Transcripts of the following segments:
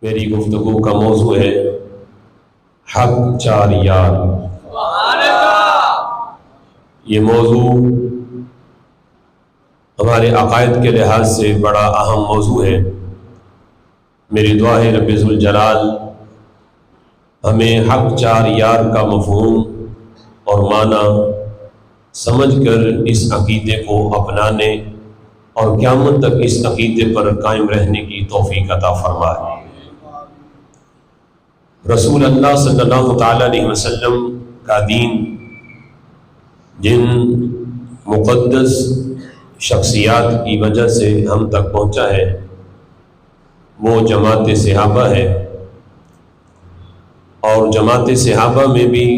میری گفتگو کا موضوع ہے حق چار یار۔ یہ موضوع ہمارے عقائد کے لحاظ سے بڑا اہم موضوع ہے۔ میری دعا ہے رب ذوالجلال ہمیں حق چار یار کا مفہوم اور معنی سمجھ کر اس عقیدے کو اپنانے اور قیامت تک اس عقیدے پر قائم رہنے کی توفیق عطا فرمائے۔ رسول اللہ صلی اللہ تعالیٰ علیہ وسلم کا دین جن مقدس شخصیات کی وجہ سے ہم تک پہنچا ہے وہ جماعت صحابہ ہے، اور جماعت صحابہ میں بھی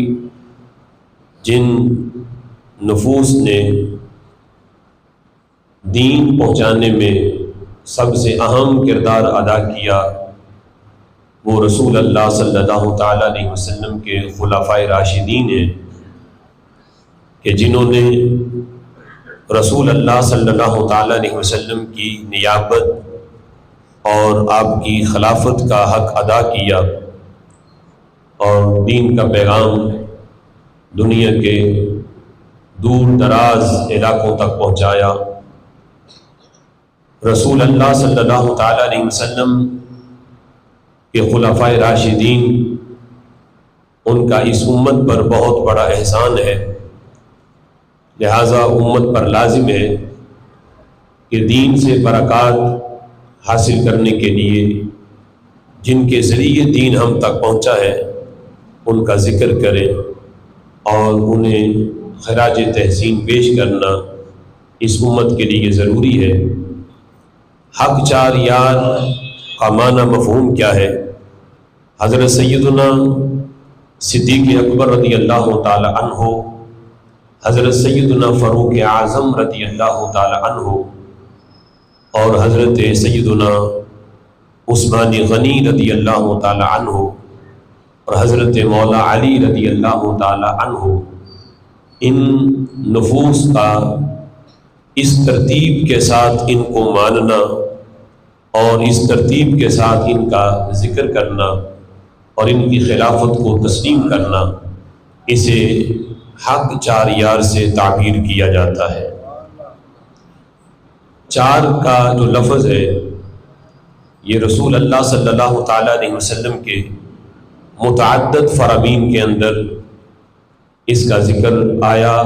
جن نفوس نے دین پہنچانے میں سب سے اہم کردار ادا کیا وہ رسول اللہ صلی اللہ تعالیٰ علیہ وسلم کے خلفائے راشدین ہیں، کہ جنہوں نے رسول اللہ صلی اللہ تعالیٰ علیہ وسلم کی نیابت اور آپ کی خلافت کا حق ادا کیا اور دین کا پیغام دنیا کے دور دراز علاقوں تک پہنچایا۔ رسول اللہ صلی اللہ تعالیٰ علیہ وسلم کہ خلفائے راشدین ان کا اس امت پر بہت بڑا احسان ہے، لہٰذا امت پر لازم ہے کہ دین سے برکات حاصل کرنے کے لیے جن کے ذریعے دین ہم تک پہنچا ہے ان کا ذکر کریں اور انہیں خراج تحسین پیش کرنا اس امت کے لیے ضروری ہے۔ حق چار یار کا معنی مفہوم کیا ہے؟ حضرت سیدنا صدیق اکبر رضی اللہ تعالی عنہ، حضرت سیدنا فاروق اعظم رضی اللہ تعالی عنہ اور حضرت سیدنا عثمان غنی رضی اللہ تعالی عنہ اور حضرت مولا علی رضی اللہ تعالی عنہ، ان نفوس کا اس ترتیب کے ساتھ ان کو ماننا اور اس ترتیب کے ساتھ ان کا ذکر کرنا اور ان کی خلافت کو تسلیم کرنا، اسے حق چار یار سے تعبیر کیا جاتا ہے۔ چار کا جو لفظ ہے یہ رسول اللہ صلی اللہ تعالیٰ علیہ وسلم کے متعدد فرامین کے اندر اس کا ذکر آیا،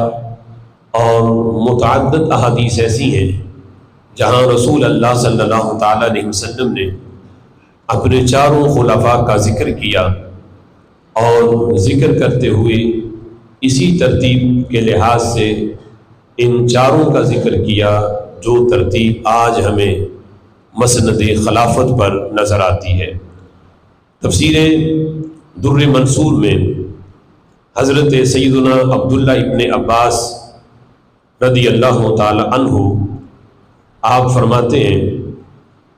اور متعدد احادیث ایسی ہیں جہاں رسول اللہ صلی اللہ تعالیٰ علیہ وسلم نے اپنے چاروں خلفاء کا ذکر کیا، اور ذکر کرتے ہوئے اسی ترتیب کے لحاظ سے ان چاروں کا ذکر کیا جو ترتیب آج ہمیں مسند خلافت پر نظر آتی ہے۔ تفسیر در منصور میں حضرت سیدنا عبداللہ ابن عباس رضی اللہ تعالی عنہ آپ فرماتے ہیں،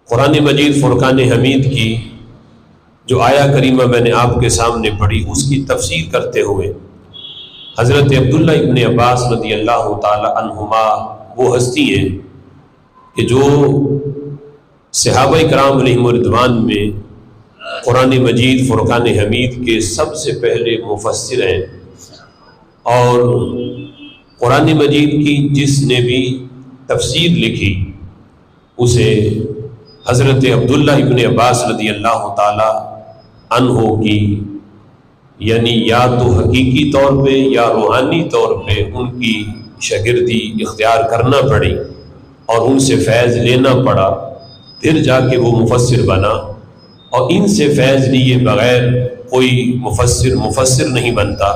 قرآن مجید فرقان حمید کی جو آیا کریمہ میں نے آپ کے سامنے پڑھی اس کی تفسیر کرتے ہوئے حضرت عبداللہ ابن عباس رضی اللہ تعالی عنہما وہ ہستی ہیں کہ جو صحابہ کرام علیہم رضوان میں قرآن مجید فرقان حمید کے سب سے پہلے مفسر ہیں، اور قرآن مجید کی جس نے بھی تفسیر لکھی اسے حضرت عبداللہ ابن عباس رضی اللہ تعالی عنہ کی یعنی یا تو حقیقی طور پہ یا روحانی طور پہ ان کی شاگردی اختیار کرنا پڑی اور ان سے فیض لینا پڑا، پھر جا کے وہ مفسر بنا، اور ان سے فیض لیے بغیر کوئی مفسر نہیں بنتا۔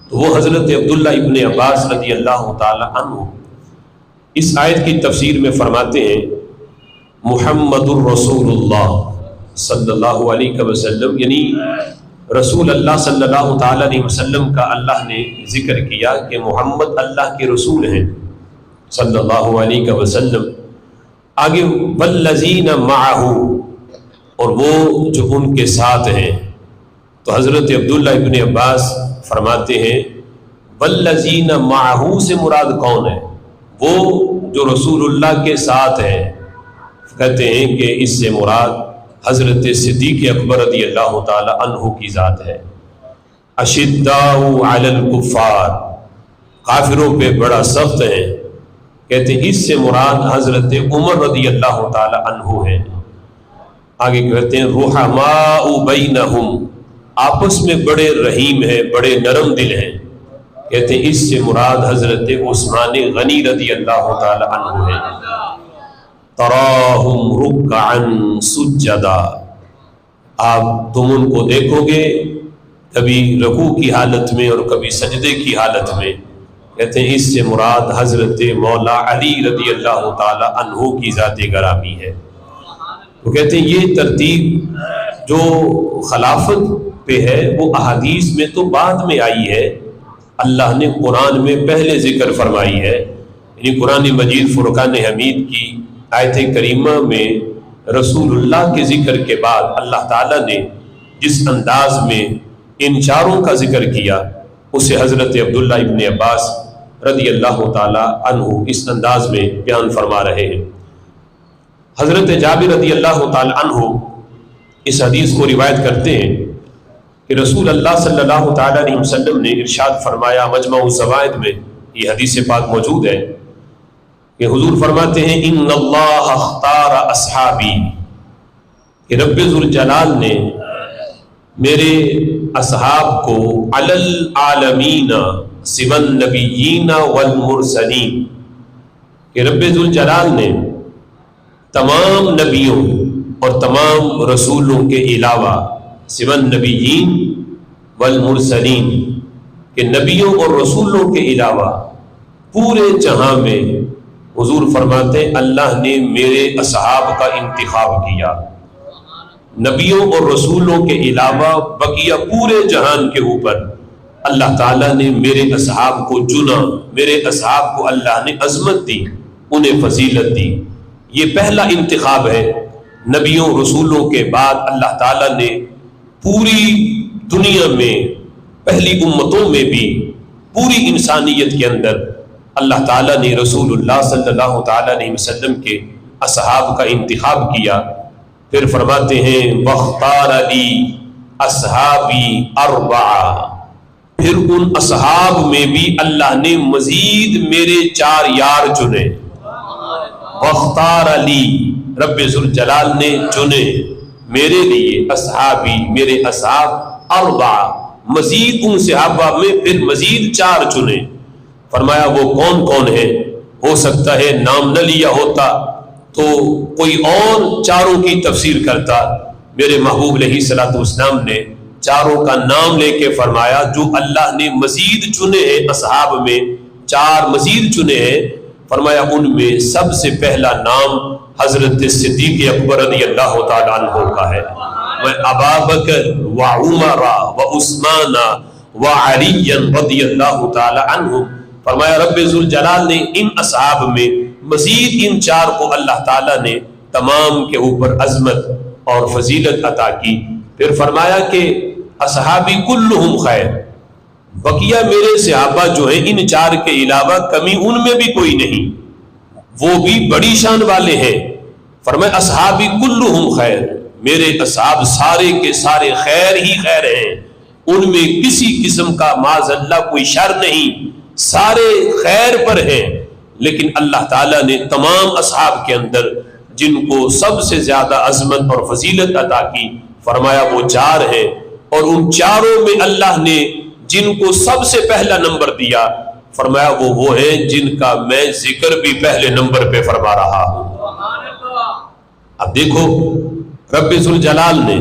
تو وہ حضرت عبداللہ ابن عباس رضی اللہ تعالی عنہ اس آیت کی تفسیر میں فرماتے ہیں، محمد الرسول اللہ صلی اللہ علیہ وسلم، یعنی رسول اللہ صلی اللہ تعالی علیہ وسلم کا اللہ نے ذکر کیا کہ محمد اللہ کے رسول ہیں صلی اللہ علیہ وسلم۔ آگے والذین معہ، اور وہ جو ان کے ساتھ ہیں، تو حضرت عبداللہ ابن عباس فرماتے ہیں والذین معہ سے مراد کون ہے؟ وہ جو رسول اللہ کے ساتھ ہیں۔ کہتے ہیں کہ اس سے مراد حضرت صدیق اکبر رضی اللہ تعالی عنہ کی ذات ہے۔ اشداء علی الکفار، کافروں پہ بڑا سخت ہیں۔ کہتے ہیں اس سے مراد حضرت عمر رضی اللہ تعالی عنہ ہیں۔ آگے کہتے ہیں رحماء بینہم، آپس میں بڑے رحیم ہیں، بڑے نرم دل ہیں۔ کہتے ہیں اس سے مراد حضرت عثمان غنی رضی اللہ تعالی عنہ ہیں۔ تراہم رکعا سجدا، آپ تم ان کو دیکھو گے کبھی رکوع کی حالت میں اور کبھی سجدے کی حالت میں۔ کہتے ہیں اس سے مراد حضرت مولا علی رضی اللہ تعالی عنہ کی ذات گرامی ہے۔ تو کہتے ہیں یہ ترتیب جو خلافت پہ ہے وہ احادیث میں تو بعد میں آئی ہے، اللہ نے قرآن میں پہلے ذکر فرمائی ہے۔ یعنی قرآن مجید فرقان حمید کی آیت کریمہ میں رسول اللہ کے ذکر کے بعد اللہ تعالیٰ نے جس انداز میں ان چاروں کا ذکر کیا اسے حضرت عبداللہ ابن عباس رضی اللہ تعالیٰ عنہ اس انداز میں بیان فرما رہے ہیں۔ حضرت جابر رضی اللہ تعالیٰ عنہ اس حدیث کو روایت کرتے ہیں کہ رسول اللہ صلی اللہ تعالیٰ علیہ وسلم نے ارشاد فرمایا، مجمع الزوائد میں یہ حدیث پاک موجود ہے کہ حضور فرماتے ہیں ان اللہ اختار اصحابی، کہ رب ذوالجلال نے میرے اصحاب کو علی العالمین سوى النبیین والمرسلین، کہ رب ذوالجلال نے تمام نبیوں اور تمام رسولوں کے علاوہ سوى النبیین والمرسلین، کہ نبیوں اور رسولوں کے علاوہ پورے جہاں میں حضور فرماتے ہیں اللہ نے میرے اصحاب کا انتخاب کیا۔ نبیوں اور رسولوں کے علاوہ بقیہ پورے جہان کے اوپر اللہ تعالیٰ نے میرے اصحاب کو چنا، میرے اصحاب کو اللہ نے عظمت دی، انہیں فضیلت دی۔ یہ پہلا انتخاب ہے۔ نبیوں رسولوں کے بعد اللہ تعالیٰ نے پوری دنیا میں پہلی امتوں میں بھی پوری انسانیت کے اندر اللہ تعالیٰ نے رسول اللہ صلی اللہ تعالیٰ علیہ وسلم کے اصحاب کا انتخاب کیا۔ پھر فرماتے ہیں وَاخْتَارَ لِي اصحابی اربعہ، پھر ان اصحاب میں بھی اللہ نے مزید میرے 4 یار چنے۔ وَاخْتَارَ لِي، رب ذوالجلال نے چنے میرے لیے اصحابی، میرے اصحاب اربعہ، مزید ان صحابہ میں پھر مزید 4 چنے۔ فرمایا وہ کون کون ہے؟ ہو سکتا ہے نام نہ لیا ہوتا تو کوئی اور 4 کی تفسیر کرتا۔ میرے محبوب علیہ الصلوۃ والسلام نے 4 کا نام لے کے فرمایا جو اللہ نے مزید چنے ہیں، اصحاب میں 4 مزید چنے ہیں۔ فرمایا ان میں سب سے پہلا نام حضرت صدیق اکبر رضی اللہ تعالیٰ عنہ کا ہے۔ ابا بکر و عمر و عثمان و علی رضی اللہ تعالیٰ عنہ، فرمایا رب ذوالجلال نے ان اصحاب میں مزید ان 4 کو اللہ تعالیٰ نے تمام کے اوپر عظمت اور فضیلت عطا کی۔ پھر فرمایا کہ اصحابی کلہم خیر، بقیہ میرے صحابہ جو ہیں ان 4 کے علاوہ کمی ان میں بھی کوئی نہیں، وہ بھی بڑی شان والے ہیں۔ فرمایا اصحابی کلہم خیر، میرے اصحاب سارے کے سارے خیر ہی خیر ہیں، ان میں کسی قسم کا معاذ اللہ کوئی شر نہیں، سارے خیر پر ہیں۔ لیکن اللہ تعالیٰ نے تمام اصحاب کے اندر جن کو سب سے زیادہ عظمت اور فضیلت عطا کی، فرمایا وہ 4 ہیں، اور ان 4 میں اللہ نے جن کو سب سے پہلا نمبر دیا، فرمایا وہ ہیں جن کا میں ذکر بھی پہلے نمبر پہ فرما رہا ہوں۔ اب دیکھو رب ذوالجلال نے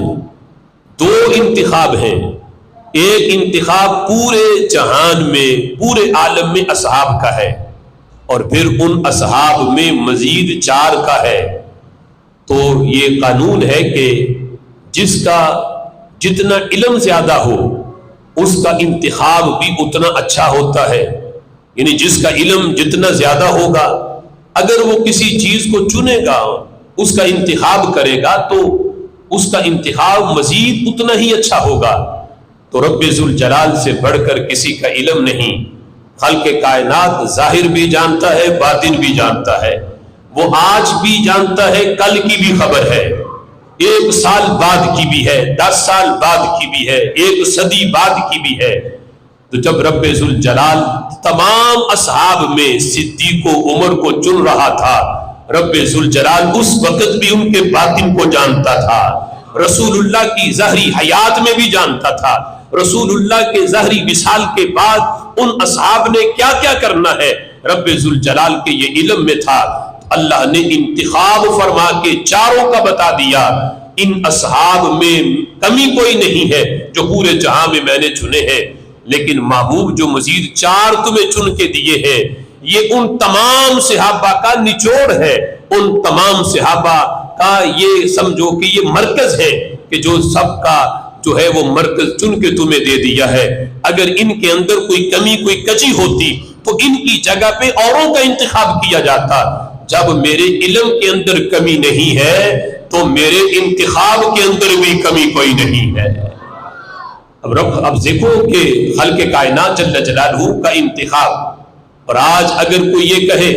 2 انتخاب ہیں، ایک انتخاب پورے جہان میں پورے عالم میں اصحاب کا ہے، اور پھر ان اصحاب میں مزید 4 کا ہے۔ تو یہ قانون ہے کہ جس کا جتنا علم زیادہ ہو اس کا انتخاب بھی اتنا اچھا ہوتا ہے۔ یعنی جس کا علم جتنا زیادہ ہوگا، اگر وہ کسی چیز کو چنے گا، اس کا انتخاب کرے گا، تو اس کا انتخاب مزید اتنا ہی اچھا ہوگا۔ تو رب ذوالجلال سے بڑھ کر کسی کا علم نہیں، خلق کائنات ظاہر بھی جانتا ہے، باطن بھی جانتا ہے، وہ آج بھی جانتا ہے، کل کی بھی خبر ہے۔ 1 سال بعد کی بھی ہے، 10 سال بعد کی بھی ہے، 1 صدی بعد کی بھی ہے۔ تو جب رب ذوالجلال تمام اصحاب میں صدیق و عمر کو چن رہا تھا، رب ذوالجلال اس وقت بھی ان کے باطن کو جانتا تھا، رسول اللہ کی ظاہری حیات میں بھی جانتا تھا، رسول اللہ کے ظاہری وصال کے بعد ان اصحاب نے کیا کیا کرنا ہے رب ذوالجلال کے یہ علم میں تھا۔ اللہ نے انتخاب فرما کے چاروں کا بتا دیا، ان اصحاب میں کمی کوئی نہیں ہے جو پورے جہاں میں نے چنے ہیں، لیکن محبوب جو مزید 4 تمہیں چن کے دیے ہیں یہ ان تمام صحابہ کا نچوڑ ہے، ان تمام صحابہ کا یہ سمجھو کہ یہ مرکز ہے کہ جو سب کا جو ہے وہ مرکز چن کے تمہیں دے دیا ہے۔ اگر ان کے اندر کوئی کمی کوئی کجی ہوتی تو ان کی جگہ پہ اوروں کا انتخاب کیا جاتا۔ جب میرے علم کے اندر کمی نہیں ہے تو میرے انتخاب کے اندر بھی کمی کوئی نہیں ہے۔ اب دیکھو کہ خلق کائنات جل جلالہ کا انتخاب، اور آج اگر کوئی یہ کہے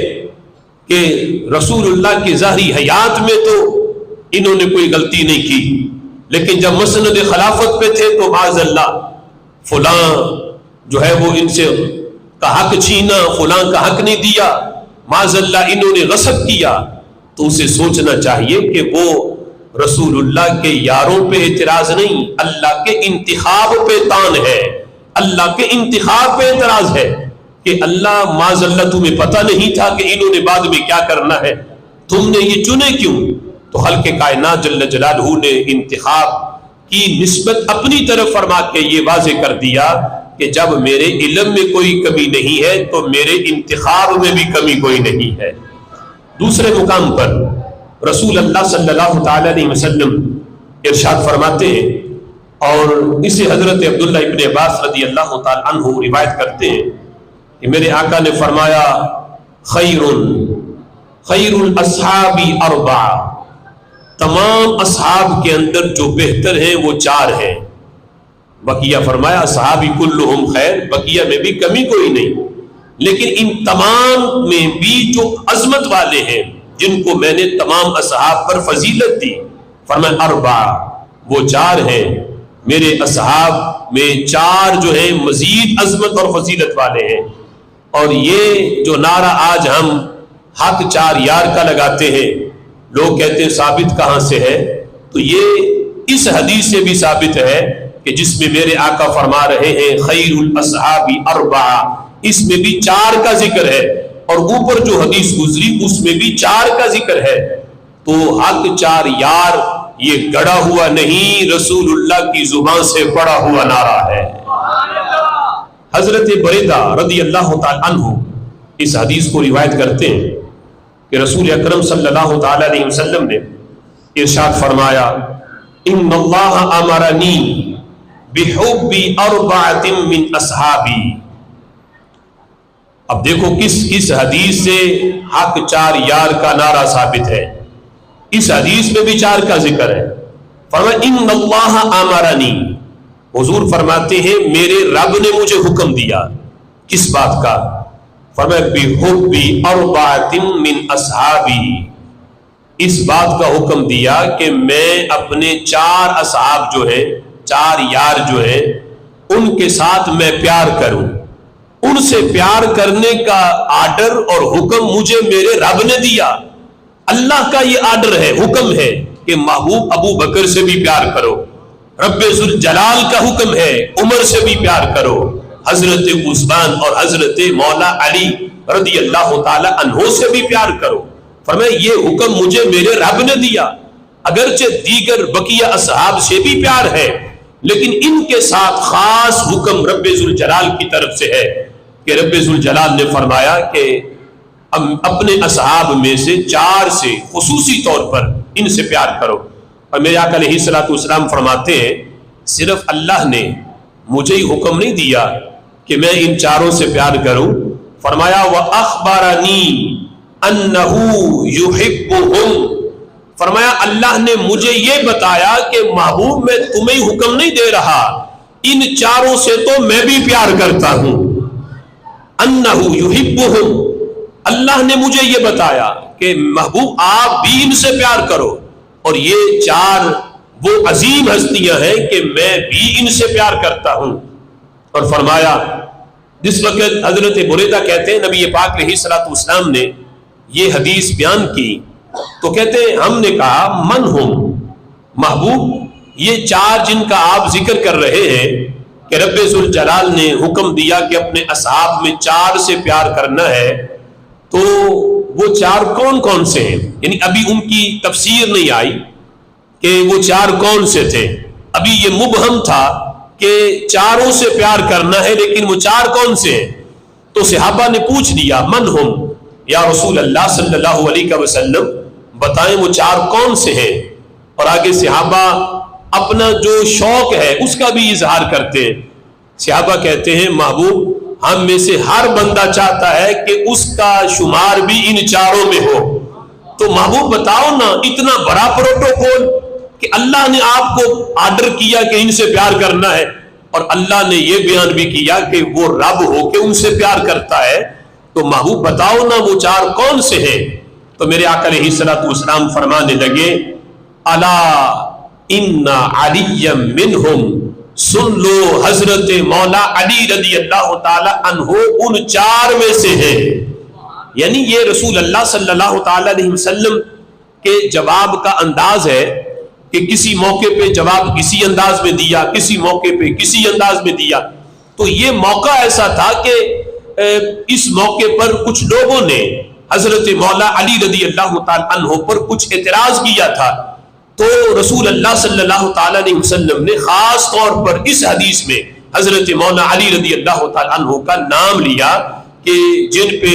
کہ رسول اللہ کی ظاہری حیات میں تو انہوں نے کوئی غلطی نہیں کی، لیکن جب مسند خلافت پہ تھے تو معاذ اللہ فلاں جو ہے وہ ان سے کا حق چھینا، فلاں کا حق نہیں دیا، معاذ اللہ انہوں نے غصب کیا، تو اسے سوچنا چاہیے کہ وہ رسول اللہ کے یاروں پہ اعتراض نہیں، اللہ کے انتخاب پہ تان ہے، اللہ کے انتخاب پہ اعتراض ہے کہ اللہ معاذ اللہ تمہیں پتہ نہیں تھا کہ انہوں نے بعد میں کیا کرنا ہے، تم نے یہ چنے کیوں؟ تو خلق کائنات جل جلالہ نے انتخاب کی نسبت اپنی طرف فرما کے یہ واضح کر دیا کہ جب میرے علم میں کوئی کمی نہیں ہے تو میرے انتخاب میں بھی کمی کوئی نہیں ہے۔ دوسرے مقام پر رسول اللہ صلی اللہ تعالی علیہ وسلم ارشاد فرماتے ہیں، اور اسے حضرت عبداللہ ابن عباس رضی اللہ تعالی عنہ روایت کرتے ہیں کہ میرے آقا نے فرمایا خیر الاصحاب 4، تمام اصحاب کے اندر جو بہتر ہیں وہ 4 ہیں۔ بقیہ فرمایا اصحابی کلہم خیر، بقیہ میں بھی کمی کوئی نہیں، لیکن ان تمام میں بھی جو عظمت والے ہیں جن کو میں نے تمام اصحاب پر فضیلت دی، فرمایا 4، وہ 4 ہیں میرے اصحاب میں 4 جو ہیں مزید عظمت اور فضیلت والے ہیں۔ اور یہ جو نعرہ آج ہم حق 4 یار کا لگاتے ہیں، لوگ کہتے ہیں ثابت کہاں سے ہے؟ تو یہ اس حدیث سے بھی ثابت ہے کہ جس میں میرے آقا فرما رہے ہیں خیر الاصحاب 4، اس میں بھی 4 کا ذکر ہے، اور اوپر جو حدیث گزری اس میں بھی 4 کا ذکر ہے۔ تو حق 4 یار یہ گڑا ہوا نہیں، رسول اللہ کی زبان سے پڑا ہوا نعرہ ہے۔ حضرت بریدہ رضی اللہ تعالی عنہ اس حدیث کو روایت کرتے ہیں کہ رسول اکرم صلی اللہ تعالی علیہ وسلم نے ارشاد فرمایا ان اللہ امرنی بحب 4 من اصحابی۔ اب دیکھو کس حدیث سے حق 4 یار کا نعرہ ثابت ہے، اس حدیث میں بھی 4 کا ذکر ہے۔ فرمایا ان اللہ امرنی، حضور فرماتے ہیں میرے رب نے مجھے حکم دیا، کس بات کا؟ فرمایا بحب 4 من اصحابی، اس بات کا حکم دیا کہ میں اپنے 4 اصحاب جو ہیں، 4 یار جو ہیں، ان کے ساتھ میں پیار کروں۔ ان سے پیار کرنے کا آرڈر اور حکم مجھے میرے رب نے دیا، اللہ کا یہ آرڈر ہے، حکم ہے کہ محبوب ابو بکر سے بھی پیار کرو، رب ذوالجلال کا حکم ہے عمر سے بھی پیار کرو، حضرت عثمان اور حضرت مولا علی رضی اللہ تعالی عنہ سے بھی پیار کرو۔ فرمایا یہ حکم مجھے میرے رب نے دیا، اگرچہ دیگر بقیہ اصحاب سے بھی پیار ہے، لیکن ان کے ساتھ خاص حکم رب ذوالجلال کی طرف سے ہے کہ رب ذوالجلال نے فرمایا کہ اپنے اصحاب میں سے 4 سے خصوصی طور پر ان سے پیار کرو۔ اور میرے آقا علیہ الصلوۃ والسلام فرماتے ہیں صرف اللہ نے مجھے ہی حکم نہیں دیا کہ میں ان 4 سے پیار کروں، فرمایا وَأَخْبَرَنِي أَنَّهُ يُحِبُّهُمْ، فرمایا اللہ نے مجھے یہ بتایا کہ محبوب میں تمہیں حکم نہیں دے رہا، ان 4 سے تو میں بھی پیار کرتا ہوں۔ أَنَّهُ يُحِبُّهُمْ، اللہ نے مجھے یہ بتایا کہ محبوب آپ بھی ان سے پیار کرو، اور یہ چار وہ عظیم ہستیاں ہیں کہ میں بھی ان سے پیار کرتا ہوں. اور فرمایا جس وقت حضرت بریدہ کہتے ہیں نبی پاک علیہ الصلوۃ والسلام نے یہ حدیث بیان کی تو کہتے ہیں ہم نے کہا من ہم محبوب، یہ چار جن کا آپ ذکر کر رہے ہیں کہ رب ذوالجلال نے حکم دیا کہ اپنے اصحاب میں چار سے پیار کرنا ہے، تو وہ چار کون کون سے ہیں؟ یعنی ابھی ان کی تفسیر نہیں آئی کہ وہ چار کون سے تھے، ابھی یہ مبہم تھا کہ چاروں سے پیار کرنا ہے، لیکن وہ چار کون سے ہیں؟ تو صحابہ نے پوچھ لیا من ہم یا رسول اللہ صلی اللہ علیہ وسلم، بتائیں وہ چار کون سے ہیں. اور آگے صحابہ اپنا جو شوق ہے اس کا بھی اظہار کرتے ہیں. صحابہ کہتے ہیں محبوب ہم میں سے ہر بندہ چاہتا ہے کہ اس کا شمار بھی ان چاروں میں ہو. تو محبوب بتاؤ نا، اتنا بڑا پروٹوکول کہ اللہ نے آپ کو آرڈر کیا کہ ان سے پیار کرنا ہے، اور اللہ نے یہ بیان بھی کیا کہ وہ رب ہو کہ ان سے پیار کرتا ہے، تو محبوب بتاؤ نا وہ چار کون سے ہیں؟ تو میرے آقا علیہ الصلوۃ والسلام فرمانے لگے الا ان علی منہم، سن لو حضرت مولا علی رضی اللہ تعالی عنہ ان چار میں سے ہیں. یعنی یہ رسول اللہ صلی اللہ تعالی علیہ وسلم کے جواب کا انداز ہے کہ کسی موقع پہ جواب کسی انداز میں دیا، کسی موقع پہ کسی انداز میں دیا. تو یہ موقع ایسا تھا کہ اس موقع پر کچھ لوگوں نے حضرت مولا علی رضی اللہ تعالی عنہ پر کچھ اعتراض کیا تھا، تو رسول اللہ صلی اللہ تعالی علیہ وسلم نے خاص طور پر اس حدیث میں حضرت مولا علی رضی اللہ تعالی عنہ کا نام لیا کہ جن پہ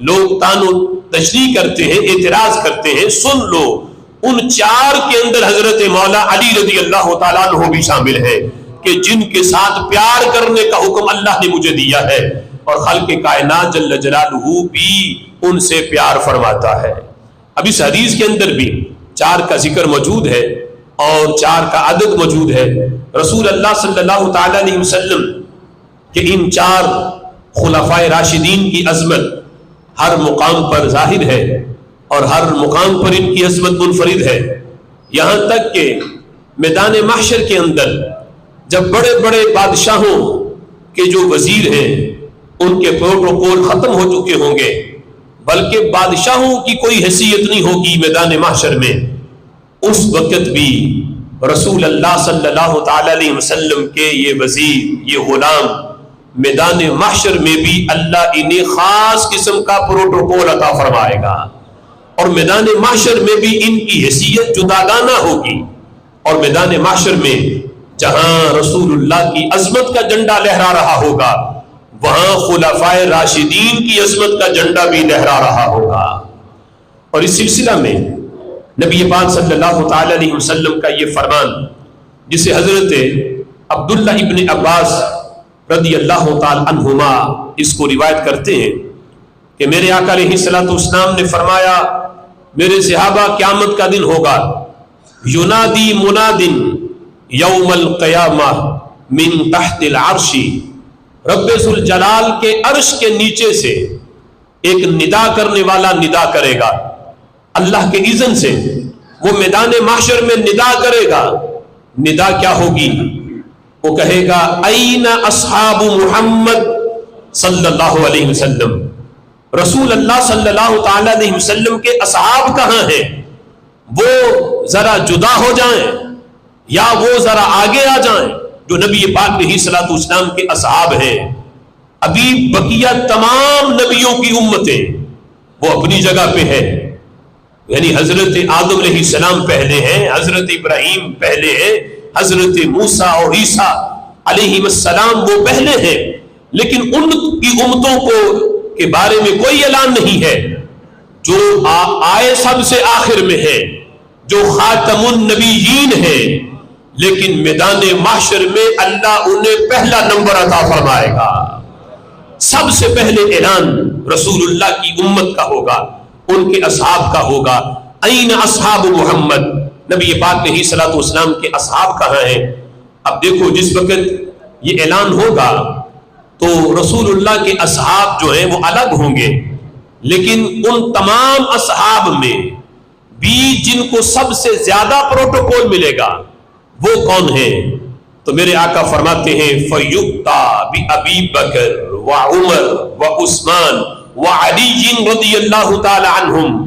لوگ تان و تشریح کرتے ہیں، اعتراض کرتے ہیں، سن لو ان چار کے اندر حضرت مولا علی رضی اللہ تعالیٰ عنہ بھی شامل ہے کہ جن کے ساتھ پیار کرنے کا حکم اللہ نے مجھے دیا ہے، اور خالق کائنات جل جلالہ بھی ان سے پیار فرماتا ہے. اب اس حدیث کے اندر بھی چار کا ذکر موجود ہے اور چار کا عدد موجود ہے. رسول اللہ صلی اللہ تعالیٰ علیہ وسلم کہ ان چار خلفائے راشدین کی عظمت ہر مقام پر ظاہر ہے اور ہر مقام پر ان کی عظمت منفرد ہے. یہاں تک کہ میدان محشر کے اندر جب بڑے بڑے بادشاہوں کے جو وزیر ہیں ان کے پروٹوکول ختم ہو چکے ہوں گے، بلکہ بادشاہوں کی کوئی حیثیت نہیں ہوگی میدان محشر میں، اس وقت بھی رسول اللہ صلی اللہ تعالی علیہ وسلم کے یہ وزیر، یہ غلام میدان محشر میں بھی اللہ انہیں خاص قسم کا پروٹوکول عطا فرمائے گا، اور میدان محشر میں بھی ان کی حیثیت جداگانہ ہوگی. اور میدان محشر میں جہاں رسول اللہ کی عظمت کا جھنڈا لہرا رہا ہوگا، وہاں خلفائے راشدین کی عظمت کا جھنڈا بھی لہرا رہا ہوگا. اور اس سلسلہ میں نبی پاک صلی اللہ تعالی علیہ وسلم کا یہ فرمان، جسے حضرت عبداللہ ابن عباس رضی اللہ تعالی عنہما اس کو روایت کرتے ہیں کہ میرے آقا علیہ الصلوۃ والسلام نے فرمایا میرے صحابہ قیامت کا دن ہوگا، ینادی مناد یوم القیامہ من تحت العرش، رب ذوالجلال کے عرش کے نیچے سے ایک ندا کرنے والا ندا کرے گا اللہ کے اذن سے. وہ میدان محشر میں ندا کرے گا. ندا کیا ہوگی؟ وہ کہے گا این اصحاب محمد صلی اللہ علیہ وسلم، رسول اللہ صلی اللہ تعالی علیہ وسلم کے اصحاب کہاں ہیں؟ وہ ذرا جدا ہو جائیں یا وہ ذرا آگے آ جائیں جو نبی پاک علیہ الصلوۃ والسلام کے اصحاب ہیں. ابھی بقیہ تمام نبیوں کی امتیں وہ اپنی جگہ پہ ہے، یعنی حضرت آدم علیہ السلام پہلے ہیں، حضرت ابراہیم پہلے ہیں، حضرت موسیٰ اور عیسیٰ علیہ السلام وہ پہلے ہیں، لیکن ان کی امتوں کو کے بارے میں کوئی اعلان نہیں ہے. جو آئے سب سے آخر میں ہے، جو خاتم النبیین ہے، لیکن میدان محشر میں اللہ انہیں پہلا نمبر عطا فرمائے گا. سب سے پہلے اعلان رسول اللہ کی امت کا ہوگا، ان کے اصحاب کا ہوگا. این اصحاب محمد، نبی پاک علیہ الصلوۃ والسلام کے اصحاب کہاں ہیں؟ اب دیکھو جس وقت یہ اعلان ہوگا تو رسول اللہ کے اصحاب جو ہیں وہ الگ ہوں گے، لیکن ان تمام اصحاب میں جن کو سب سے زیادہ پروٹوکول ملے گا وہ کون ہے؟ تو میرے آقا فرماتے ہیں فیؤتی بأبی بکر وعمر وعثمان وعلی رضی اللہ تعالی عنہم،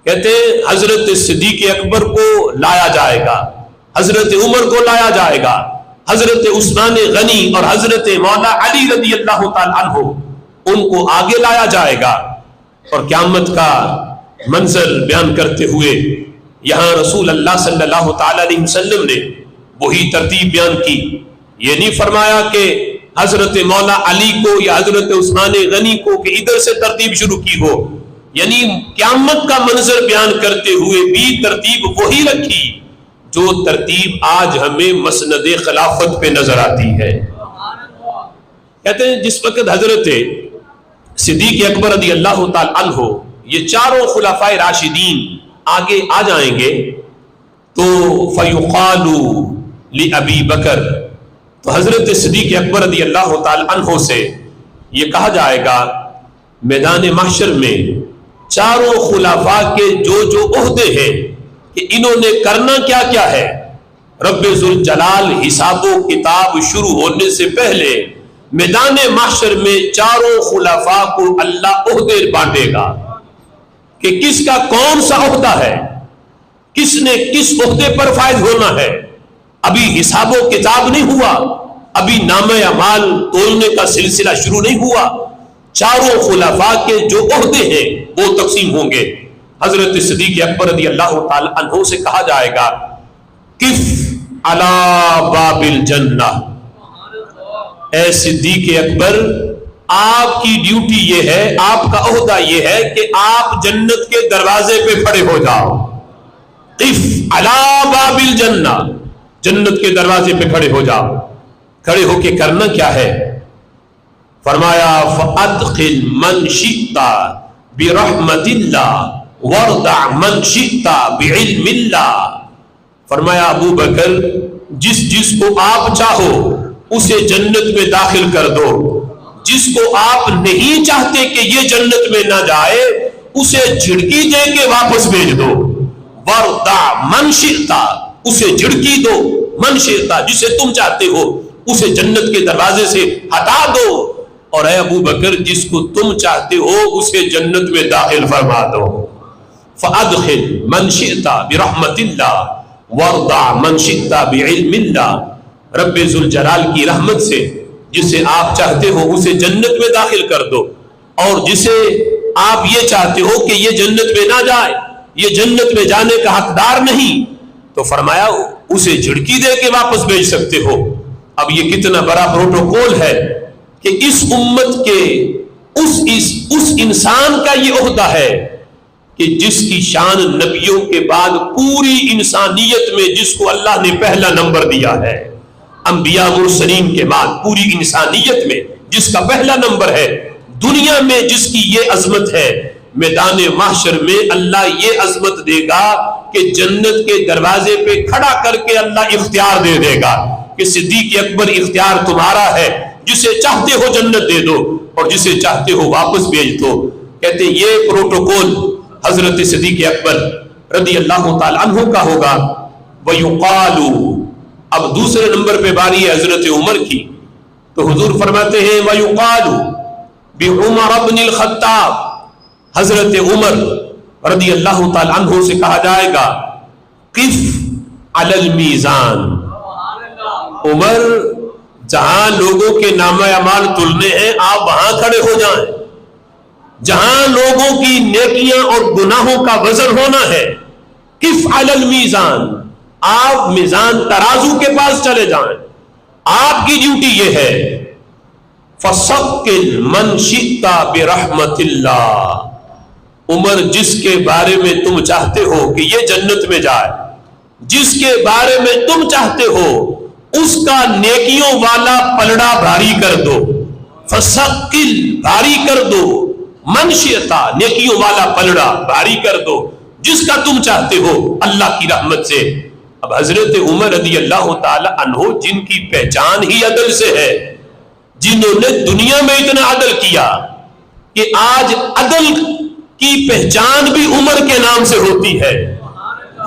کہتے ہیں حضرت صدیق اکبر کو لایا جائے گا، حضرت عمر کو لایا جائے گا، حضرت عثمان غنی اور حضرت مولا علی رضی اللہ تعالی عنہ ان کو آگے لایا جائے گا۔ اور قیامت کا منظر بیان کرتے ہوئے یہاں رسول اللہ صلی اللہ تعالی علیہ وسلم نے وہی ترتیب بیان کی۔ یہ نہیں فرمایا کہ حضرت مولا علی کو یا حضرت عثمان غنی کو کہ ادھر سے ترتیب شروع کی ہو، یعنی قیامت کا منظر بیان کرتے ہوئے بھی ترتیب وہی رکھی جو ترتیب آج ہمیں مسند خلافت پہ نظر آتی ہے۔ کہتے ہیں جس وقت حضرت صدیق اکبر رضی اللہ تعالی عنہ یہ چاروں خلفائے راشدین آگے آ جائیں گے تو فیقال لأبی بکر، تو حضرت صدیق اکبر رضی اللہ تعالی عنہ سے یہ کہا جائے گا میدان محشر میں چاروں خلفاء کے جو جو عہدے ہیں کہ انہوں نے کرنا کیا کیا ہے، رب ذوالجلال حساب و کتاب شروع ہونے سے پہلے میدان محشر میں چاروں خلفاء کو اللہ عہدے بانٹے گا کہ کس کا کون سا عہدہ ہے، کس نے کس عہدے پر فائز ہونا ہے۔ ابھی حساب و کتاب نہیں ہوا، ابھی نامہ اعمال تولنے کا سلسلہ شروع نہیں ہوا، چاروں خلفاء کے جو عہدے ہیں وہ تقسیم ہوں گے۔ حضرت صدیق اکبر رضی اللہ تعالی عنہ سے کہا جائے گا کف علی باب الجنہ، اے صدیق اکبر آپ کی ڈیوٹی یہ ہے، آپ کا عہدہ یہ ہے کہ آپ جنت کے دروازے پہ کھڑے ہو جاؤ۔ قف علی باب الجنہ، جنت کے دروازے پہ کھڑے ہو جاؤ۔ کھڑے ہو کے کرنا کیا ہے؟ فرمایا فَأَدْخِلْ مَنْ شِئْتَ بِرَحْمَةِ اللَّهِ وَارْدَعْ مَنْ شِئْتَ بِعِلْمِ اللَّهِ، فرمایا ابو بکر جس جس کو آپ چاہو اسے جنت میں داخل کر دو، جس کو آپ نہیں چاہتے کہ یہ جنت میں نہ جائے اسے جھڑکی دے کے واپس بھیج دو۔ وَارْدَعْ مَنْ شِئْتَ، اسے جھڑکی دو، من شئت جسے تم چاہتے ہو اسے جنت کے دروازے سے ہٹا دو، اور اے ابو بکر جس کو تم چاہتے ہو اسے جنت میں داخل فرما دو۔ فَأَدْخِلْ مَنْ شِئْتَ بِرَحْمَةِ اللَّهِ وَارْضَعْ مَنْ شِئْتَ بِعِلْمِ اللَّهِ، رب ذوالجلال کی رحمت سے جسے آپ چاہتے ہو اسے جنت میں داخل کر دو، اور جسے آپ یہ چاہتے ہو کہ یہ جنت میں نہ جائے، یہ جنت میں جانے کا حقدار نہیں، تو فرمایا اسے جھڑکی دے کے واپس بھیج سکتے ہو۔ اب یہ کتنا بڑا پروٹوکول ہے کہ اس امت کے اس انسان کا یہ عہدہ ہے کہ جس کی شان نبیوں کے بعد پوری انسانیت میں جس کو اللہ نے پہلا نمبر دیا ہے، انبیاء مرسلین کے بعد پوری انسانیت میں جس کا پہلا نمبر ہے، دنیا میں جس کی یہ عظمت ہے، میدان محشر میں اللہ یہ عظمت دے گا کہ جنت کے دروازے پہ کھڑا کر کے اللہ اختیار دے دے گا کہ صدیق اکبر اختیار تمہارا ہے، جسے چاہتے ہو جنت دے دو اور جسے چاہتے ہو واپس بھیج دو۔ کہتے ہیں یہ پروٹوکول حضرت صدیق اکبر رضی اللہ تعالی عنہ کا ہوگا۔ وَيُقَالُ، اب دوسرے نمبر پہ باری ہے حضرت عمر کی، تو حضور فرماتے ہیں وَيُقَالُ بِعُمَرَ بْنِ الْخَطَّابِ، حضرت عمر رضی اللہ تعالی عنہ سے کہا جائے گا قف علی المیزان، عمر جہاں لوگوں کے نامہ اعمال تلنے ہیں آپ وہاں کھڑے ہو جائیں، جہاں لوگوں کی نیکیاں اور گناہوں کا وزن ہونا ہے، قف علی المیزان، آپ میزان ترازو کے پاس چلے جائیں، آپ کی ڈیوٹی یہ ہے فَسَقِّلْ مَنْ شِئْتَ بِرَحْمَةِ اللَّهِ، عمر جس کے بارے میں تم چاہتے ہو کہ یہ جنت میں جائے، جس کے بارے میں تم چاہتے ہو اس کا نیکیوں والا پلڑا بھاری کر دو، فَسَقِّلْ بھاری کر دو، مَنْ شِئْتَ نیکیوں والا پلڑا بھاری کر دو جس کا تم چاہتے ہو اللہ کی رحمت سے۔ اب حضرت عمر رضی اللہ تعالی عنہ جن کی پہچان ہی عدل سے ہے، جنہوں نے دنیا میں اتنا عدل کیا کہ آج عدل کی پہچان بھی عمر کے نام سے ہوتی ہے،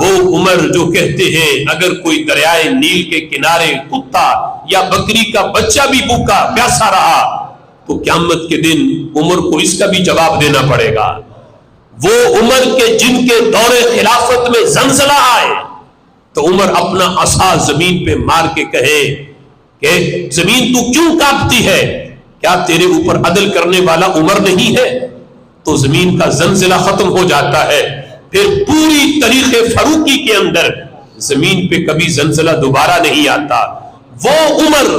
وہ عمر جو کہتے ہیں اگر کوئی دریائے نیل کے کنارے کتا یا بکری کا بچہ بھی بھوکا پیاسا رہا تو قیامت کے دن عمر کو اس کا بھی جواب دینا پڑے گا. وہ عمر کے جن کے دور خلافت میں زلزلہ آئے تو عمر اپنا عصا زمین پہ مار کے کہے کہ زمین تو کیوں کانپتی ہے؟ کیا تیرے اوپر عدل کرنے والا عمر نہیں ہے؟ تو زمین کا زلزلہ ختم ہو جاتا ہے. پھر پوری تاریخ فاروقی کے اندر زمین پہ کبھی زلزلہ دوبارہ نہیں آتا. وہ عمر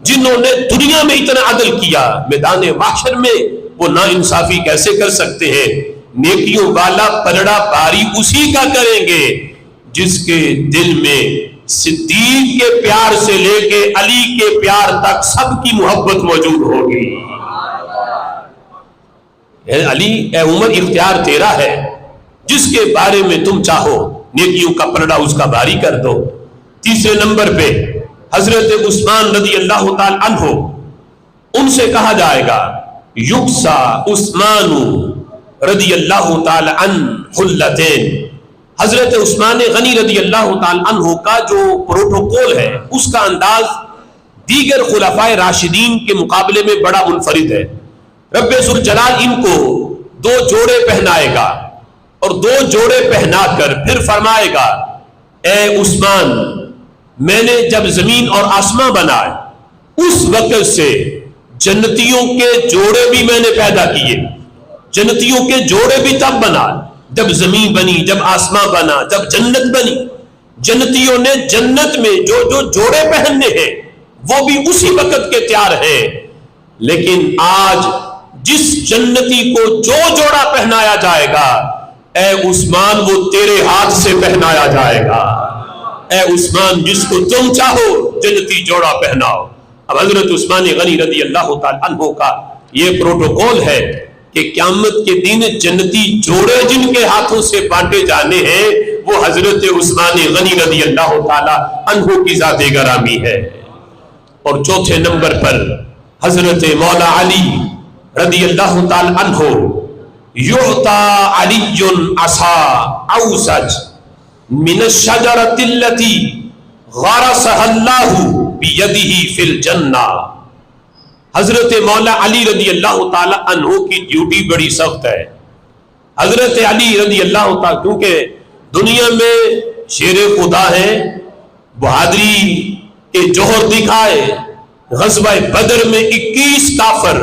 جنہوں نے دنیا میں اتنا عدل کیا میدان محشر میں وہ نا انصافی کیسے کر سکتے ہیں؟ نیکیوں والا پلڑا باری اسی کا کریں گے جس کے دل میں صدیق کے پیار سے لے کے علی کے پیار تک سب کی محبت موجود ہوگی. اے علی، اے عمر، اختیار تیرا ہے، جس کے بارے میں تم چاہو نیکیوں کا پلڑا اس کا باری کر دو. تیسرے نمبر پہ حضرت عثمان رضی اللہ تعالی عنہ، ان سے کہا جائے گا یکسا عثمان رضی اللہ تعالی عنہ حلتین. حضرت عثمان غنی رضی اللہ تعالی عنہ کا جو پروٹوکول ہے اس کا انداز دیگر خلفائے راشدین کے مقابلے میں بڑا منفرد ہے. رب ذوالجلال ان کو 2 جوڑے پہنائے گا اور 2 جوڑے پہنا کر پھر فرمائے گا اے عثمان، میں نے جب زمین اور آسمان بنائے اس وقت سے جنتیوں کے جوڑے بھی میں نے پیدا کیے. جنتیوں کے جوڑے بھی تب بنا جب زمین بنی، جب آسمان بنا، جب جنت بنی. جنتیوں نے جنت میں جو جو جوڑے پہننے ہیں وہ بھی اسی وقت کے تیار ہیں. لیکن آج جس جنتی کو جو جوڑا پہنایا جائے گا اے عثمان وہ تیرے ہاتھ سے پہنایا جائے گا. اے عثمان، جس کو تم چاہو جنتی جوڑا پہناؤ. اب حضرت عثمان غنی رضی اللہ تعالی عنہ کا یہ پروٹوکول ہے کہ قیامت کے دن جنتی جوڑے جن کے ہاتھوں سے بانٹے جانے ہیں وہ حضرت عثمان غنی رضی اللہ تعالی عنہ کی ذات گرامی ہے. اور چوتھے نمبر پر حضرت مولا علی رضی اللہ تعالی عنہ، یعطا علی عصا اوسج من الشجرۃ التي غرسها اللہ بیدہ فی الجنہ. حضرت مولا علی رضی اللہ تعالی عنہ کی ڈیوٹی بڑی سخت ہے. حضرت علی رضی اللہ تعالی، کیونکہ دنیا میں شیر خدا ہیں، بہادری کے جوہر دکھائے. غزوہ بدر میں 21 کافر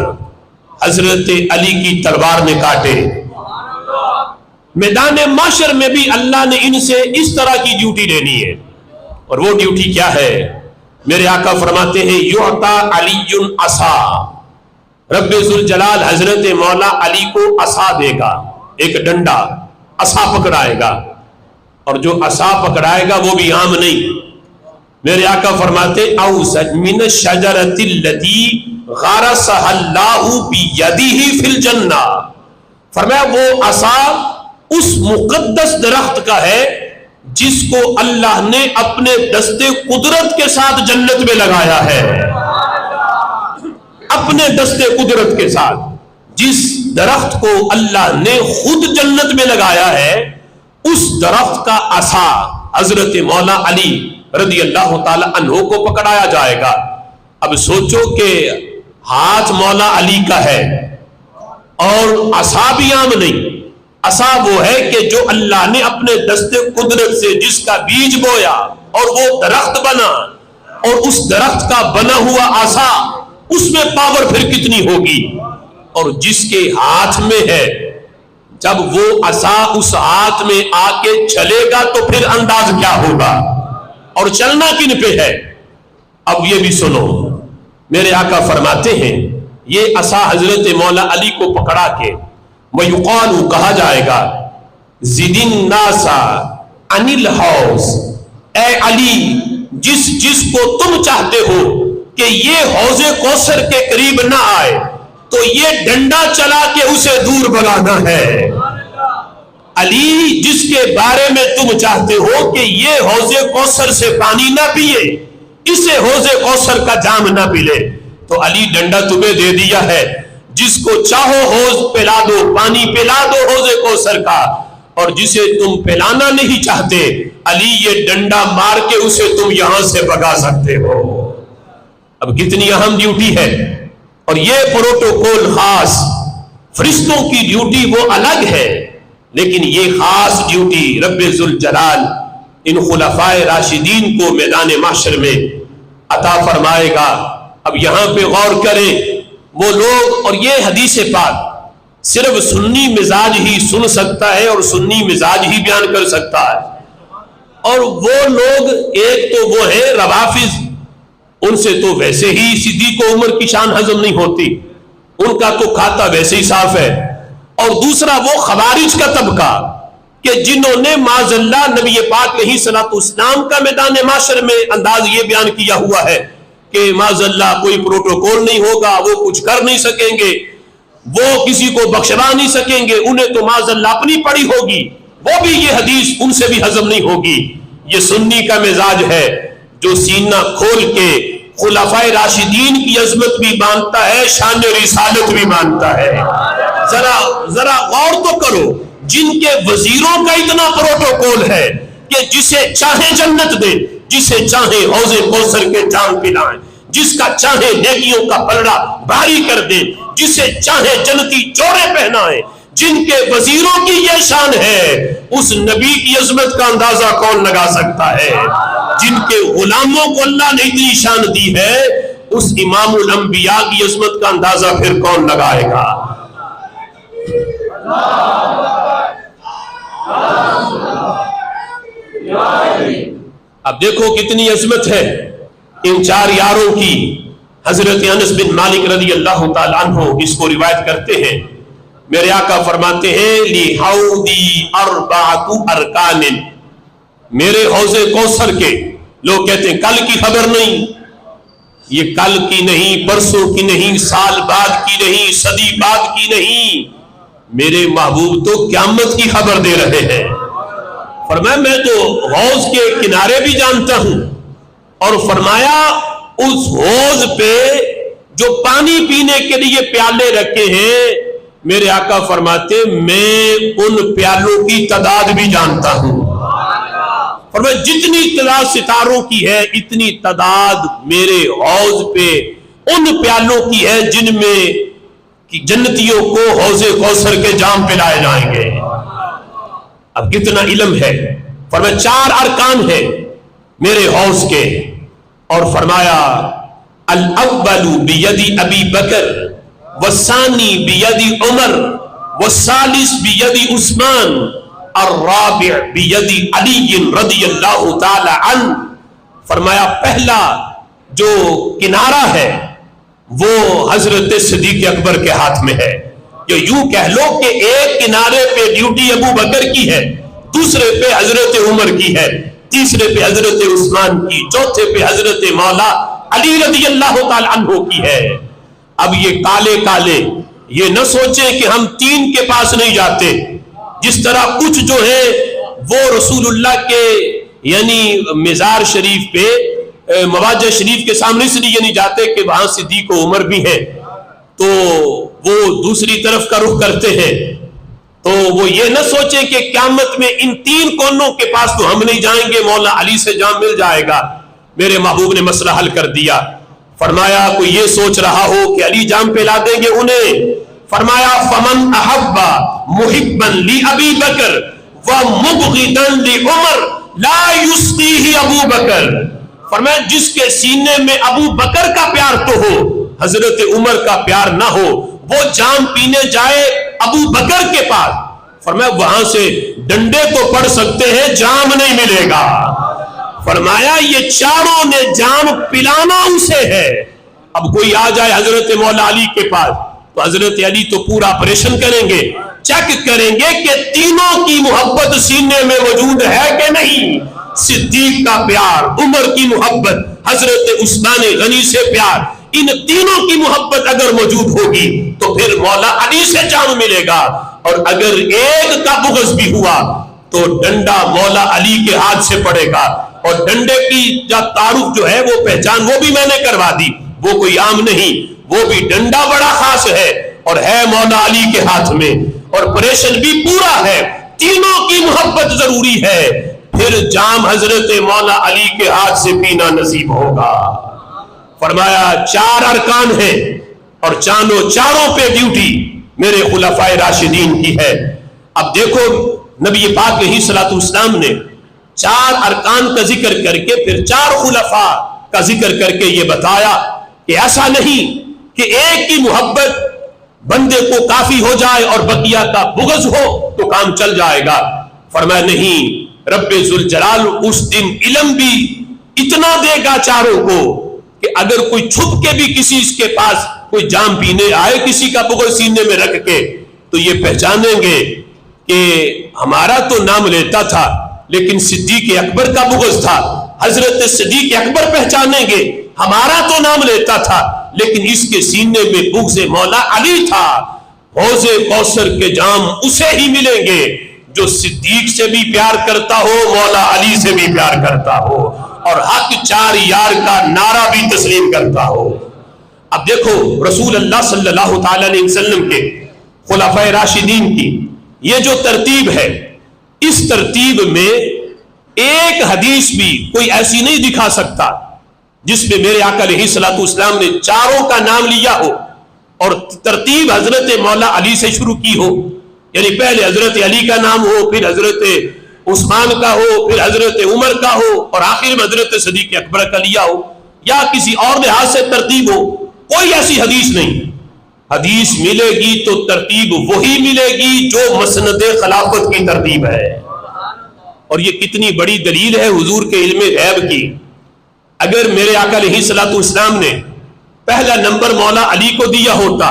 حضرت علی کی تلوار نے کاٹے. میدان معاشر میں بھی اللہ نے ان سے اس طرح کی ڈیوٹی لینی ہے. اور وہ ڈیوٹی کیا ہے؟ میرے آقا فرماتے ہیں یعطا علی عصا. رب ذوالجلال حضرت مولا علی کو عصا دے گا، ایک ڈنڈا عصا پکڑائے گا. اور جو عصا پکڑائے گا وہ بھی عام نہیں. میرے آقا فرماتے اوسج من الشجرۃ التي غرسها اللہ بیدہ فی الجنہ. فرمایا وہ عصا اس مقدس درخت کا ہے جس کو اللہ نے اپنے دستے قدرت کے ساتھ جنت میں لگایا ہے. اپنے دستے قدرت کے ساتھ جس درخت کو اللہ نے خود جنت میں لگایا ہے اس درخت کا عصا حضرت مولا علی رضی اللہ تعالی عنہ کو پکڑایا جائے گا. اب سوچو کہ ہاتھ مولا علی کا ہے اور عصا بھی عام نہیں. عصا وہ ہے کہ جو اللہ نے اپنے دستے قدرت سے جس کا بیج بویا اور وہ درخت بنا، اور اس درخت کا بنا ہوا عصا اس میں پاور پھر کتنی ہوگی. اور جس کے ہاتھ میں ہے جب وہ عصا اس ہاتھ میں آ کے چلے گا تو پھر انداز کیا ہوگا، اور چلنا کن پہ ہے. اب یہ بھی سنو، میرے آقا فرماتے ہیں یہ عصا حضرت مولا علی کو پکڑا کے وَيُقَالُ کہا جائے گا زِدِ النَّاسَ عَنِ الْحَوْضِ. اے علی، جس کو تم چاہتے ہو کہ یہ حوض کوثر کے قریب نہ آئے تو یہ ڈنڈا چلا کے اسے دور بھگانا ہے. علی، جس کے بارے میں تم چاہتے ہو کہ یہ حوض کوثر سے پانی نہ پیے، اسے حوض کوثر کا جام نہ پلے، تو علی ڈنڈا تمہیں دے دیا ہے. جس کو چاہو حوض پلا دو، پانی پلا دو حوض کوثر کا. اور جسے تم پلانا نہیں چاہتے، علی یہ ڈنڈا مار کے اسے تم یہاں سے بھگا سکتے ہو۔ اب کتنی اہم ڈیوٹی ہے، اور یہ پروٹوکول خاص، فرشتوں کی ڈیوٹی وہ الگ ہے، لیکن یہ خاص ڈیوٹی رب ذوالجلال ان خلفائے راشدین کو میدان محشر میں عطا فرمائے گا۔ اب یہاں پہ غور کریں، وہ لوگ، اور یہ حدیث پاک صرف سنی مزاج ہی سن سکتا ہے اور سنی مزاج ہی بیان کر سکتا ہے، اور وہ لوگ ایک تو وہ ہیں روافض، ان سے تو ویسے ہی صدیق و عمر کی شان ہضم نہیں ہوتی، ان کا تو کھاتا ویسے ہی صاف ہے، اور دوسرا وہ خوارج کا طبقہ کہ جنہوں نے معاذ اللہ نبی پاک علیہ الصلوۃ والسلام کا میدان معاشر میں انداز یہ بیان کیا ہوا ہے کہ معاذ اللہ کوئی پروٹوکول نہیں ہوگا، وہ کچھ کر نہیں سکیں گے، وہ کسی کو بخشوا نہیں سکیں گے، انہیں تو معاذ اللہ اپنی پڑی ہوگی، وہ بھی یہ حدیث ان سے بھی ہضم نہیں ہوگی۔ یہ سنی کا مزاج ہے جو سینہ کھول کے خلفائے راشدین کی عظمت بھی مانتا ہے، شان رسالت بھی مانتا ہے۔ ذرا غور تو کرو، جن کے وزیروں کا اتنا پروٹوکول ہے کہ جسے چاہے جنت دے، جسے چاہے حوض کوثر کے جام پلائیں، جس کا چاہے نیکیوں کا پلڑا بھاری کر دیں، جسے چاہے جنتی جوڑے پہنائیں، جن کے وزیروں کی یہ شان ہے، اس نبی کی عظمت کا اندازہ کون لگا سکتا ہے؟ جن کے غلاموں کو اللہ نے اتنی شان دی ہے، اس امام الانبیاء کی عظمت کا اندازہ پھر کون لگائے گا؟ اب دیکھو کتنی عظمت ہے ان چار یاروں کی۔ حضرت انس بن مالک رضی اللہ تعالیٰ عنہ اس کو روایت کرتے ہیں، میرے آقا فرماتے ہیں لِحَوْدِي أَرْبَعَةُ أَرْكَانٍ، میرے حوض کوثر کے، لوگ کہتے ہیں کل کی خبر نہیں، یہ کل کی نہیں، پرسوں کی نہیں، سال بعد کی نہیں، صدی بعد کی نہیں، میرے محبوب تو قیامت کی خبر دے رہے ہیں۔ فرمایا میں تو حوض کے کنارے بھی جانتا ہوں، اور فرمایا اس حوض پہ جو پانی پینے کے لیے پیالے رکھے ہیں، میرے آقا فرماتے میں ان پیالوں کی تعداد بھی جانتا ہوں۔ فرمایا جتنی تعداد ستاروں کی ہے، اتنی تعداد میرے حوض پہ ان پیالوں کی ہے جن میں جنتیوں کو حوض کوثر کے جام پلائے جائیں گے۔ اب کتنا علم ہے۔ فرمایا چار ارکان ہیں میرے حوض کے، اور فرمایا الاول بید ابی بکر والثانی بید عمر والثالث بید عثمان الرابع بید علی رضی اللہ تعالی عنہ۔ فرمایا پہلا جو کنارہ ہے وہ حضرت صدیق اکبر کے ہاتھ میں ہے، جو یوں کہہ لو کہ ایک کنارے پہ ڈیوٹی ابو بکر کی ہے، دوسرے پہ حضرت عمر کی ہے، تیسرے پہ حضرت عثمان کی، چوتھے پہ حضرت مولا علی رضی اللہ تعالی عنہ کی ہے۔ اب یہ کالے کالے یہ نہ سوچیں کہ ہم تین کے پاس نہیں جاتے، جس طرح کچھ جو ہے وہ رسول اللہ کے یعنی مزار شریف پہ مواجہ شریف کے سامنے سے نہیں جاتے کہ وہاں صدیق و عمر بھی ہیں، تو وہ دوسری طرف کا رخ کرتے ہیں، تو وہ یہ نہ سوچیں کہ قیامت میں ان تین کونوں کے پاس تو ہم نہیں جائیں گے، مولا علی سے جام مل جائے گا۔ میرے محبوب نے مسئلہ حل کر دیا۔ فرمایا کوئی یہ سوچ رہا ہو کہ علی جام پہ لا دیں گے انہیں، فرمایا فمن احب محبا لابی بکر ومبغضا لعمر لا یسقیہ ابو بکر۔ فرمایا جس کے سینے میں ابو بکر کا پیار تو ہو، حضرت عمر کا پیار نہ ہو، وہ جام پینے جائے ابو بکر کے پاس، فرمایا وہاں سے ڈنڈے تو پڑ سکتے ہیں، جام نہیں ملے گا۔ فرمایا یہ چاروں نے جام پلانا اسے ہے۔ اب کوئی آ جائے حضرت مولا علی کے پاس تو حضرت علی تو پورا آپریشن کریں گے، چیک کریں گے کہ تینوں کی محبت سینے میں موجود ہے کہ نہیں۔ صدیق کا پیار، عمر کی محبت، حضرت عثمان غنی سے پیار، ان تینوں کی محبت اگر موجود ہوگی تو پھر مولا علی سے جام ملے گا، اور اگر ایک کا بغض بھی ہوا تو ڈنڈا مولا علی کے ہاتھ سے پڑے گا۔ اور ڈنڈے کی تعارف جو ہے وہ پہچان وہ بھی میں نے کروا دی، وہ کوئی عام نہیں، وہ بھی ڈنڈا بڑا خاص ہے اور ہے مولا علی کے ہاتھ میں، اور پریشن بھی پورا ہے تینوں کی محبت ضروری ہے، پھر جام حضرت مولا علی کے ہاتھ سے پینا نصیب ہوگا۔ فرمایا 4 ارکان ہیں اور چاروں پہ ڈیوٹی میرے خلفائے راشدین کی ہے۔ اب دیکھو نبی پاک علیہ الصلوۃ والسلام نے 4 ارکان کا ذکر کر کے پھر 4 خلفاء کا ذکر کر کے یہ بتایا کہ ایسا نہیں کہ ایک کی محبت بندے کو کافی ہو جائے اور بقیہ کا بغض ہو تو کام چل جائے گا۔ فرمایا نہیں، رب ذوالجلال اس دن علم بھی اتنا دے گا چاروں کو کہ اگر کوئی چھپ کے بھی کسی اس کے پاس کوئی جام پینے آئے کسی کا بغض سینے میں رکھ کے تو یہ پہچانیں گے کہ ہمارا تو نام لیتا تھا لیکن صدیق اکبر کا بغض تھا۔ حضرت صدیق اکبر پہچانیں گے ہمارا تو نام لیتا تھا لیکن اس کے سینے میں بغض مولا علی تھا۔ حوض کوثر کے جام اسے ہی ملیں گے جو صدیق سے بھی پیار کرتا ہو، مولا علی سے بھی پیار کرتا ہو اور حق 4 یار کا نعرہ بھی تسلیم کرتا ہو۔ اب دیکھو رسول اللہ صلی اللہ تعالی علیہ وسلم کے خلفائے راشدین کی یہ جو ترتیب ہے، اس ترتیب میں ایک حدیث بھی کوئی ایسی نہیں دکھا سکتا جس میں میرے آقا علیہ الصلوۃ والسلام نے چاروں کا نام لیا ہو اور ترتیب حضرت مولا علی سے شروع کی ہو، یعنی پہلے حضرت علی کا نام ہو، پھر حضرت عثمان کا ہو، پھر حضرت عمر کا ہو اور آخر میں حضرت صدیق اکبر کا لیا ہو، یا کسی اور لحاظ سے ترتیب ہو۔ کوئی ایسی حدیث نہیں۔ حدیث ملے گی تو ترتیب وہی ملے گی جو مسند خلافت کی ترتیب ہے۔ اور یہ کتنی بڑی دلیل ہے حضور کے علم غیب کی۔ اگر میرے آقا علیہ الصلوۃ والسلام نے پہلا نمبر مولا علی کو دیا ہوتا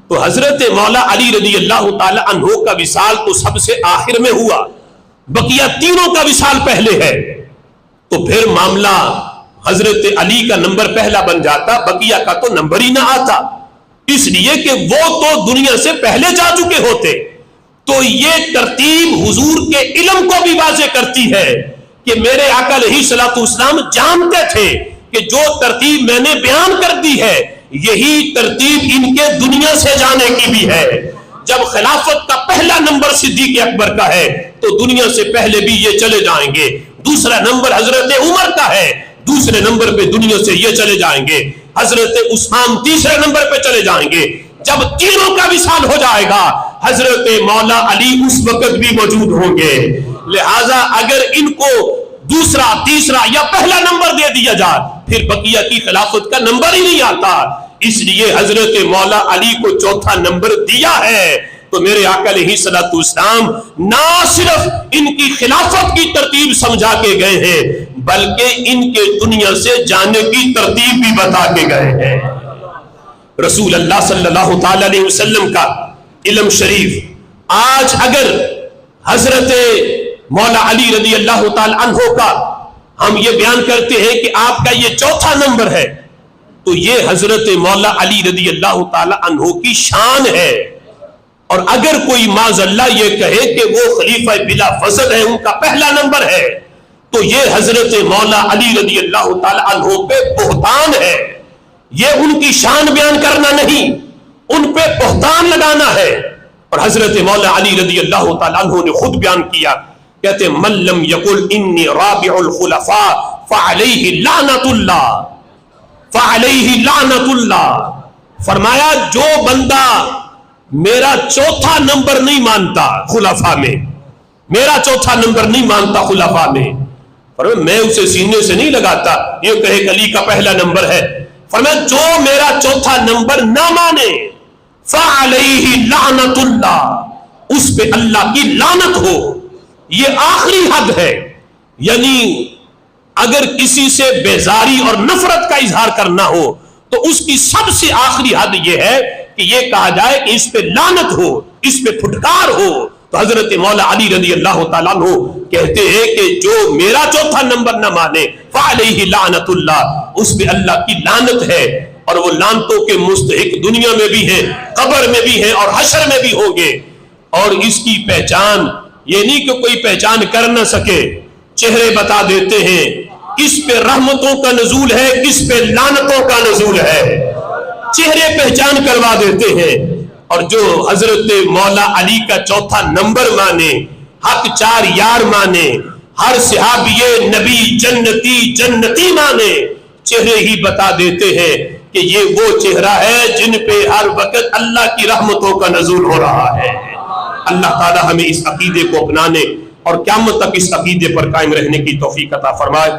تو حضرت مولا علی رضی اللہ تعالی عنہ کا وصال تو سب سے آخر میں ہوا، بقیہ تینوں کا وصال پہلے ہے، تو پھر معاملہ حضرت علی کا نمبر پہلا بن جاتا، بقیہ کا تو نمبر ہی نہ آتا، اس لیے کہ وہ تو دنیا سے پہلے جا چکے ہوتے۔ تو یہ ترتیب حضور کے علم کو بھی واضح کرتی ہے کہ میرے آقا علیہ الصلوۃ والسلام جانتے تھے کہ جو ترتیب میں نے بیان کر دی ہے یہی ترتیب ان کے دنیا سے جانے کی بھی ہے۔ جب خلافت کا پہلا نمبر صدیق اکبر کا ہے تو دنیا سے پہلے بھی یہ چلے جائیں گے، دوسرا نمبر حضرت عمر کا ہے، دوسرے نمبر پہ دنیا سے یہ چلے جائیں گے، حضرت عثمان تیسرے نمبر پہ چلے جائیں گے۔ جب تینوں کا وصال ہو جائے گا حضرت مولا علی اس وقت بھی موجود ہوں گے۔ لہٰذا اگر ان کو دوسرا تیسرا یا پہلا نمبر دے دیا جائے پھر بقیہ کی خلافت کا نمبر ہی نہیں آتا، اس لیے حضرت مولا علی کو چوتھا نمبر دیا ہے۔ تو میرے آقا علیہ الصلوۃ والسلام نہ صرف ان کی خلافت کی ترتیب سمجھا کے گئے ہیں بلکہ ان کے دنیا سے جانے کی ترتیب بھی بتا کے گئے ہیں۔ رسول اللہ صلی اللہ تعالی علیہ وسلم کا علم شریف آج اگر حضرت مولا علی رضی اللہ تعالی عنہ کا ہم یہ بیان کرتے ہیں کہ آپ کا یہ چوتھا نمبر ہے تو یہ حضرت مولا علی رضی اللہ تعالی عنہ کی شان ہے۔ اور اگر کوئی معاذ اللہ یہ کہے کہ وہ خلیفہ بلا فضل ہے، ان کا پہلا نمبر ہے، تو یہ حضرت مولا علی رضی اللہ تعالی عنہ پہ بہتان ہے۔ یہ ان کی شان بیان کرنا نہیں، ان پہ بہتان لگانا ہے۔ اور حضرت مولا علی رضی اللہ تعالی عنہ نے خود بیان کیا، کہتے ہیں من لم یقل انی رابع الخلفاء فعلیہ لعنت اللہ، فعلیہ لعنت اللہ۔ فرمایا جو بندہ میرا چوتھا نمبر نہیں مانتا خلفاء میں، میرا چوتھا نمبر نہیں مانتا خلفاء میں، فرمایا میں اسے سینے سے نہیں لگاتا یہ کہے کہ علی کا پہلا نمبر ہے، فرمایا جو میرا چوتھا نمبر نہ مانے فعلیہ لعنت اللہ، اس پہ اللہ کی لعنت ہو۔ یہ آخری حد ہے، یعنی اگر کسی سے بیزاری اور نفرت کا اظہار کرنا ہو تو اس کی سب سے آخری حد یہ ہے کہ یہ کہا جائے کہ اس پہ لعنت ہو، اس پہ پھٹکار ہو۔ تو حضرت مولا علی رضی اللہ تعالیٰ عنہ کہتے ہیں کہ جو میرا چوتھا نمبر نہ مانے فعلیہ لعنت اللہ، اس پہ اللہ کی لعنت ہے، اور وہ لعنتوں کے مستحق دنیا میں بھی ہیں، قبر میں بھی ہیں اور حشر میں بھی ہوں گے۔ اور اس کی پہچان یہ نہیں کہ کوئی پہچان کر نہ سکے، چہرے بتا دیتے ہیں کس پہ رحمتوں کا نزول ہے کس پہ لعنتوں کا نزول ہے، چہرے پہچان کروا دیتے ہیں۔ اور جو حضرت مولا علی کا چوتھا نمبر مانے حق چار یار مانے، ہر صحابی نبی جنتی جنتی مانے، چہرے ہی بتا دیتے ہیں کہ یہ وہ چہرہ ہے جن پہ ہر وقت اللہ کی رحمتوں کا نزول ہو رہا ہے۔ اللہ تعالی ہمیں اس عقیدے کو اپنانے اور قیامت تک اس عقیدے پر قائم رہنے کی توفیق عطا فرمائے۔